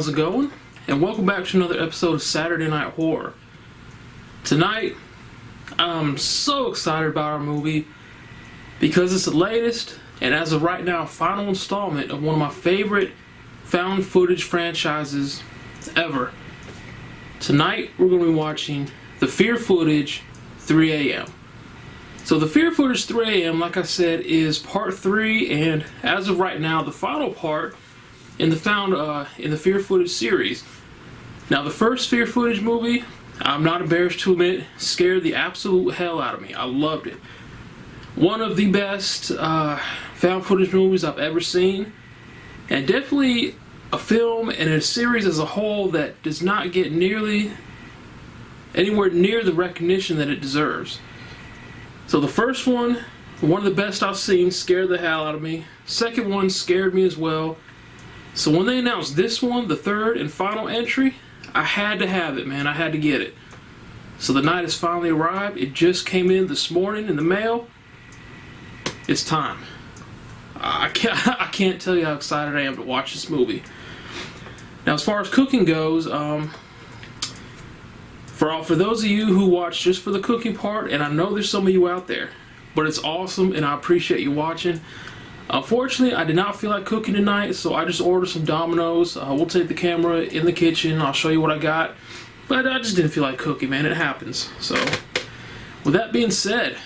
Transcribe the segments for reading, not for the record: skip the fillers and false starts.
How's it going? And welcome back to another episode of Saturday Night Horror. Tonight, I'm so excited about our movie because it's the latest and as of right now, final installment of one of my favorite found footage franchises ever. Tonight, we're going to be watching The Fear Footage 3 a.m. So The Fear Footage 3 a.m., like I said, is part 3 and as of right now, the final part in the Fear Footage series. Now, the first Fear Footage movie, I'm not embarrassed to admit, scared the absolute hell out of me. I loved it. One of the best found footage movies I've ever seen, and definitely a film and a series as a whole that does not get nearly anywhere near the recognition that it deserves. So the first one of the best I've seen, scared the hell out of me. Second one scared me as well. So when they announced this one, the third and final entry, I had to have it, man. I had to get it. So the night has finally arrived. It just came in this morning in the mail. It's time. I can't tell you how excited I am to watch this movie. Now, as far as cooking goes, for those of you who watch just for the cooking part, and I know there's some of you out there, but it's awesome and I appreciate you watching. Unfortunately, I did not feel like cooking tonight, so I just ordered some Domino's. We'll take the camera in the kitchen. I'll show you what I got. But I just didn't feel like cooking, man. It happens. So, with that being said,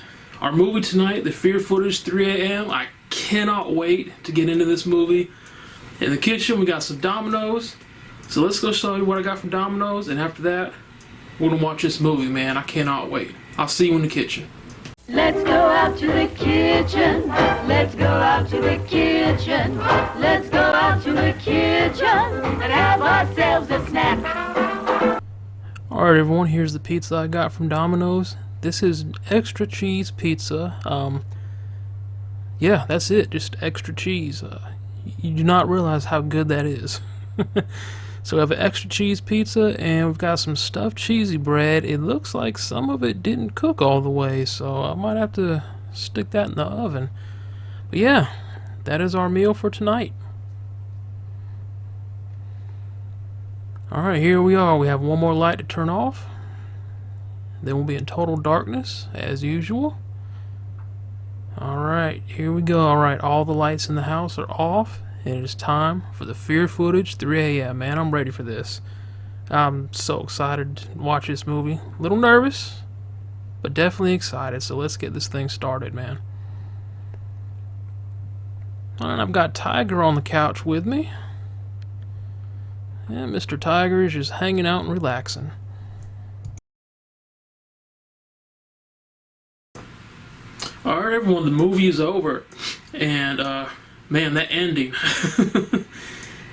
our movie tonight, The Fear Footage 3 a.m. I cannot wait to get into this movie. In the kitchen, we got some Domino's. So let's go show you what I got from Domino's. And after that, we're going to watch this movie, man. I cannot wait. I'll see you in the kitchen. Let's go out to the kitchen. Let's go out to the kitchen. Let's go out to the kitchen and have ourselves a snack. Alright everyone, here's the pizza I got from Domino's. This is extra cheese pizza. Yeah, that's it, just extra cheese. You do not realize how good that is. So we have an extra cheese pizza, and we've got some stuffed cheesy bread. It looks like some of it didn't cook all the way, so I might have to stick that in the oven. But yeah, that is our meal for tonight. Alright, here we are. We have one more light to turn off. Then we'll be in total darkness, as usual. Alright, here we go. Alright, all the lights in the house are off. And it is time for The Fear Footage 3 a.m. Man, I'm ready for this. I'm so excited to watch this movie. A little nervous, but definitely excited. So let's get this thing started, man. Alright, I've got Tiger on the couch with me. And Mr. Tiger is just hanging out and relaxing. Alright, everyone, the movie is over. And, man, that ending.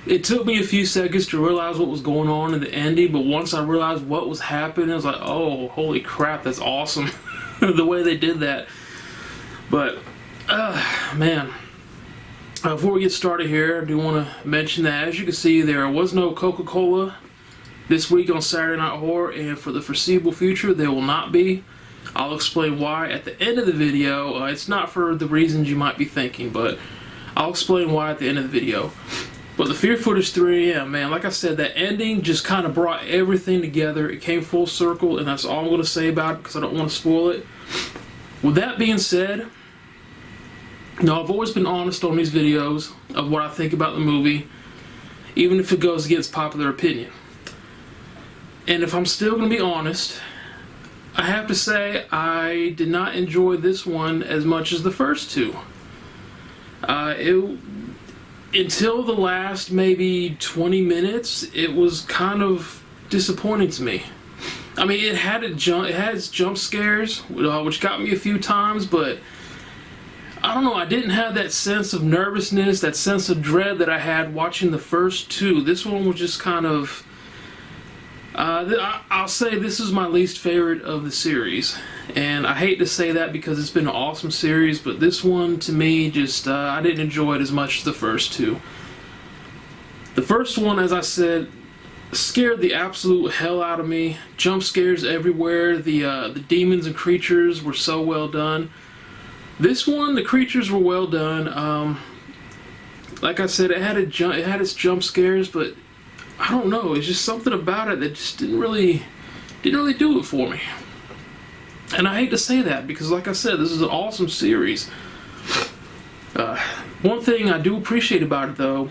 It took me a few seconds to realize what was going on in the ending, but once I realized what was happening, I was like, oh, holy crap, that's awesome. The way they did that. But, man, before we get started here, I do want to mention that, as you can see, there was no Coca-Cola this week on Saturday Night Horror, and for the foreseeable future, there will not be. I'll explain why at the end of the video. It's not for the reasons you might be thinking, but I'll explain why at the end of the video. But The Fear Footage 3 a.m., man, like I said, that ending just kind of brought everything together. It came full circle, and that's all I'm going to say about it because I don't want to spoil it. With that being said, I've always been honest on these videos of what I think about the movie, even if it goes against popular opinion. And if I'm still going to be honest, I have to say I did not enjoy this one as much as the first two. Until the last maybe 20 minutes, it was kind of disappointing to me. I mean, it had its jump scares, which got me a few times, but I don't know, I didn't have that sense of nervousness, that sense of dread that I had watching the first two. This one was just kind of, I'll say this is my least favorite of the series. And I hate to say that because it's been an awesome series, but this one to me just, I didn't enjoy it as much as the first two. The first one, as I said, scared the absolute hell out of me. Jump scares everywhere. The demons and creatures were so well done. This one, the creatures were well done. Like I said, it had its jump scares, but I don't know. It's just something about it that just didn't really do it for me. And I hate to say that because, like I said, this is an awesome series. One thing I do appreciate about it, though,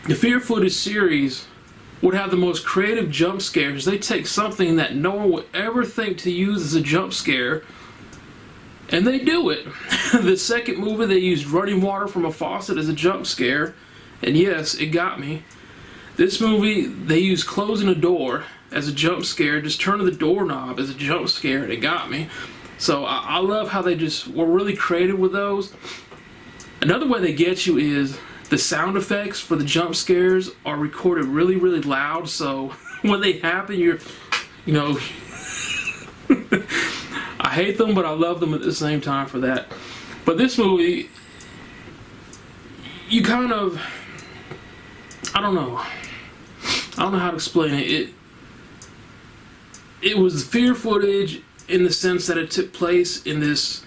the Fear Footage series would have the most creative jump scares. They take something that no one would ever think to use as a jump scare, and they do it. The second movie, they used running water from a faucet as a jump scare, and yes, it got me. This movie, they used closing a door as a jump scare, just turning the doorknob as a jump scare, and it got me. So I love how they just were really creative with those. Another way they get you is the sound effects for the jump scares are recorded really, really loud, so when they happen, you know, I hate them, but I love them at the same time for that. But this movie, you kind of, I don't know how to explain it. It was fear footage in the sense that it took place in this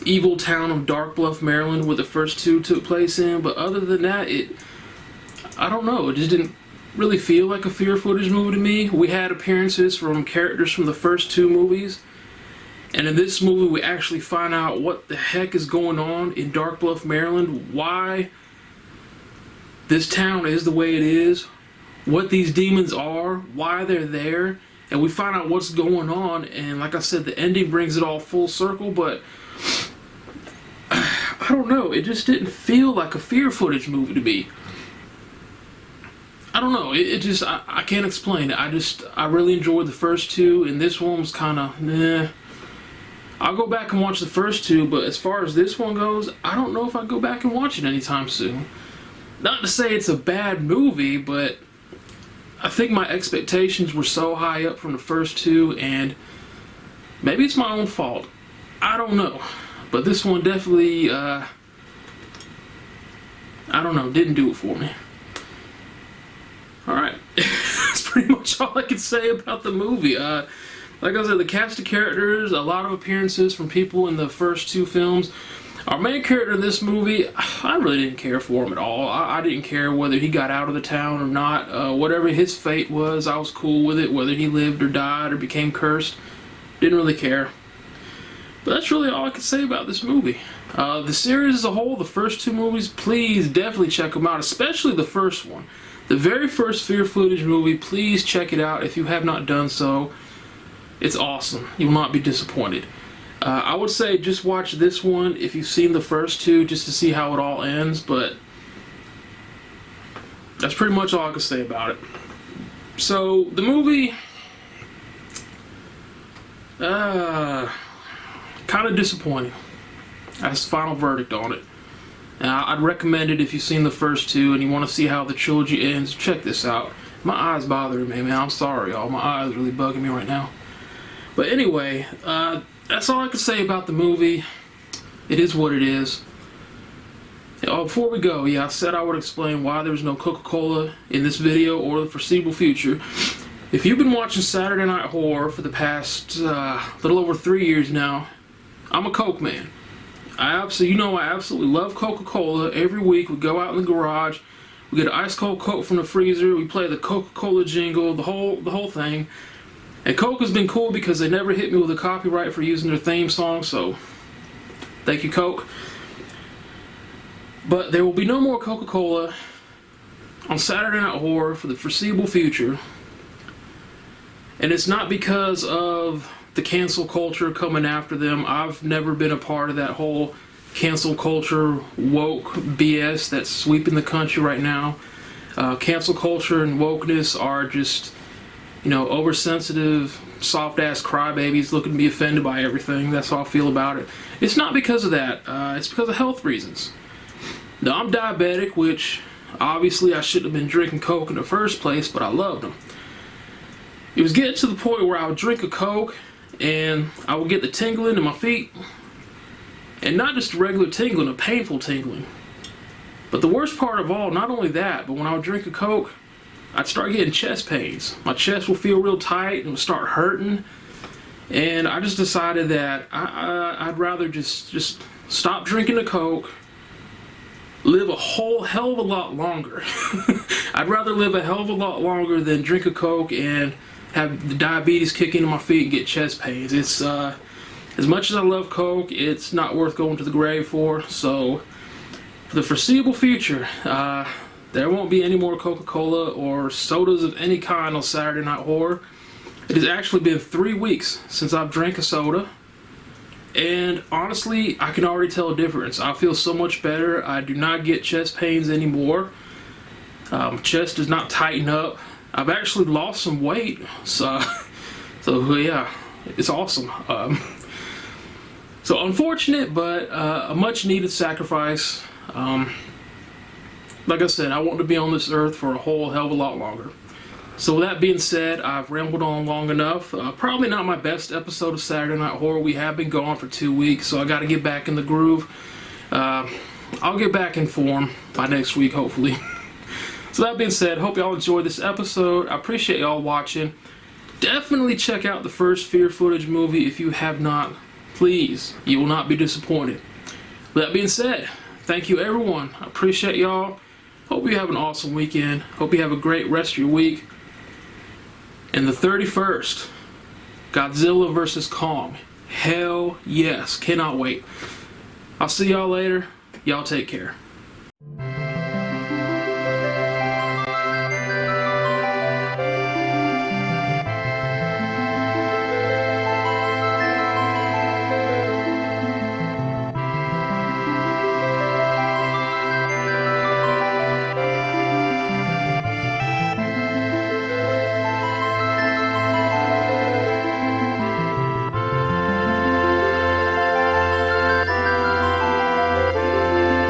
evil town of Dark Bluff, Maryland, where the first two took place in. But other than that, I don't know. It just didn't really feel like a fear footage movie to me. We had appearances from characters from the first two movies, and in this movie, we actually find out what the heck is going on in Dark Bluff, Maryland. Why this town is the way it is. What these demons are. Why they're there. And we find out what's going on, and like I said, the ending brings it all full circle, but I don't know, it just didn't feel like a fear footage movie to me. I don't know, it just, I can't explain it. I really enjoyed the first two, and this one was kind of, nah. I'll go back and watch the first two, but as far as this one goes, I don't know if I'll go back and watch it anytime soon. Not to say it's a bad movie, but I think my expectations were so high up from the first two, and maybe it's my own fault. I don't know. But this one definitely, I don't know, didn't do it for me. Alright. That's pretty much all I can say about the movie. Like I said, the cast of characters, a lot of appearances from people in the first two films. Our main character in this movie, I really didn't care for him at all. I didn't care whether he got out of the town or not. Whatever his fate was, I was cool with it. Whether he lived or died or became cursed, didn't really care. But that's really all I can say about this movie. The series as a whole, the first two movies, please definitely check them out, especially the first one. The very first Fear Footage movie, please check it out if you have not done so. It's awesome. You will not be disappointed. I would say just watch this one if you've seen the first two, just to see how it all ends, but that's pretty much all I can say about it. So, the movie, kind of disappointing. That's the final verdict on it. I'd recommend it if you've seen the first two and you want to see how the trilogy ends. Check this out. My eyes bothering me, man. I'm sorry, y'all. My eyes are really bugging me right now. But anyway, that's all I can say about the movie. It is what it is. Oh, before we go, I said I would explain why there's no Coca-Cola in this video or the foreseeable future. If you've been watching Saturday Night Horror for the past little over 3 years now, I'm a Coke man. I absolutely love Coca-Cola. Every week we go out in the garage, we get an ice cold Coke from the freezer, we play the Coca-Cola jingle, the whole thing. And Coke has been cool because they never hit me with a copyright for using their theme song, so thank you, Coke. But there will be no more Coca-Cola on Saturday Night Horror for the foreseeable future. And it's not because of the cancel culture coming after them. I've never been a part of that whole cancel culture woke BS that's sweeping the country right now. Cancel culture and wokeness are just, oversensitive soft ass crybabies looking to be offended by everything. That's how I feel about it. It's not because of that. It's because of health reasons. Now, I'm diabetic, which obviously I shouldn't have been drinking Coke in the first place, but I loved them. It was getting to the point where I would drink a Coke and I would get the tingling in my feet. And not just a regular tingling, a painful tingling. But the worst part of all, not only that, but when I would drink a Coke, I'd start getting chest pains. My chest would feel real tight and it would start hurting. And I just decided that I'd rather just stop drinking the Coke, live a whole hell of a lot longer. I'd rather live a hell of a lot longer than drink a Coke and have the diabetes kick into my feet and get chest pains. It's as much as I love Coke, it's not worth going to the grave for. So for the foreseeable future, there won't be any more Coca-Cola or sodas of any kind on Saturday Night Horror. It has actually been 3 weeks since I've drank a soda, and honestly, I can already tell a difference. I feel so much better. I do not get chest pains anymore. Chest does not tighten up. I've actually lost some weight, so yeah, it's awesome. So unfortunate, but a much needed sacrifice. Like I said, I want to be on this earth for a whole hell of a lot longer. So with that being said, I've rambled on long enough. Probably not my best episode of Saturday Night Horror. We have been gone for 2 weeks, so I got to get back in the groove. I'll get back in form by next week, hopefully. So that being said, hope y'all enjoyed this episode. I appreciate y'all watching. Definitely check out the first Fear Footage movie if you have not. Please, you will not be disappointed. With that being said, thank you everyone. I appreciate y'all. Hope you have an awesome weekend. Hope you have a great rest of your week. And the 31st, Godzilla vs. Kong. Hell yes. Cannot wait. I'll see y'all later. Y'all take care.